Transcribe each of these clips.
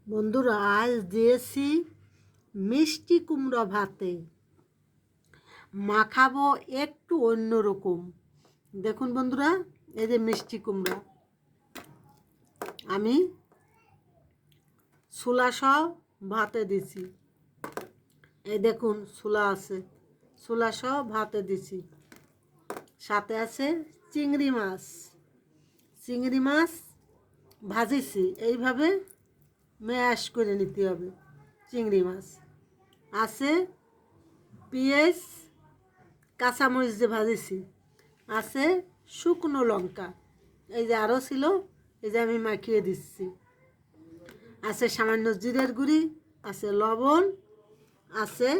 বন্ধুরা আজ দিয়েছি মিষ্টি কুমড়া ভাতে, মাখাবো একটু অন্যরকম। দেখুন বন্ধুরা, এই যে মিষ্টি কুমড়া আমি ছোলা সহ ভাতে দিছি। এই দেখুন ছোলা আছে, ছোলা সহ ভাতে দিছি। সাথে আছে চিংড়ি মাছ, চিংড়ি মাছ ভাজিছি। এইভাবে ম্যাশ করে নিতে হবে। চিংড়ি মাছ আছে, পেঁয়াজ কাঁচামরিচ যে ভাজিছি, আছে শুকনো লঙ্কা, এই যে আরও ছিল, এই যে আমি মাখিয়ে দিচ্ছি। আছে সামান্য জিরের গুঁড়ি, আছে লবণ, আছে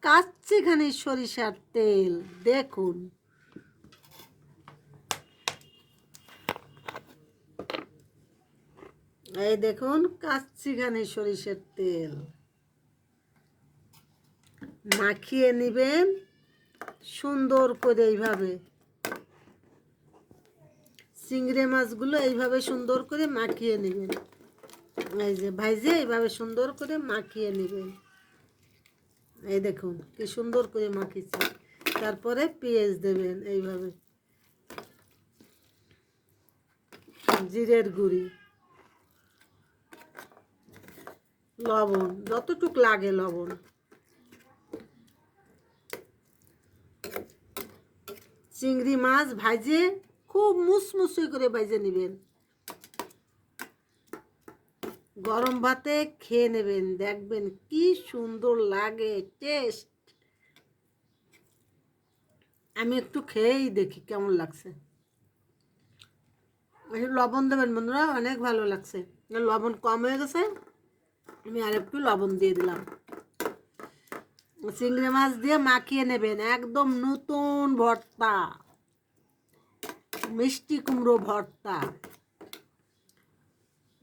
কাচ্চিখানি সরিষার তেল। দেখুন এই দেখুন কাচ্চিখানি সরিষার তেল মাখিয়ে নেবেন সুন্দর করে। এইভাবে চিংড়ি মাছগুলো এইভাবে সুন্দর করে মাখিয়ে নেবেন। এই যে ভাইজে এইভাবে সুন্দর করে মাখিয়ে নেবেন। এই দেখুন কি সুন্দর করে মাখিয়েছি। তারপরে পেঁয়াজ দেবেন, এইভাবে জিরের গুঁড়ি, লবণ যতটুক লাগে লবণ, চিংড়ি মাছ ভাজে খুব মুসমুসে করে ভাজে নেবেন। গরম ভাতে খেয়ে নেবেন, দেখবেন কি সুন্দর লাগে টেস্ট। আমি একটু খেয়েই দেখি কেমন লাগছে। একটু লবণ দেবেন বন্ধুরা, অনেক ভালো লাগছে। লবণ কম হয়ে গেছে, আমি আর একটু লবণ দিয়ে দিলাম। চিংড়ি মাছ দিয়ে মাখিয়ে নেবেন, একদম নতুন ভর্তা, মিষ্টি কুমড়ো ভর্তা।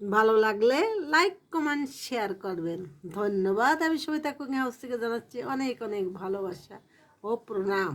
ভালো লাগলে লাইক কমেন্ট শেয়ার করবেন। ধন্যবাদ। আমি সবিতা কুকিং হাউস থেকে জানাচ্ছি অনেক অনেক ভালোবাসা ও প্রণাম।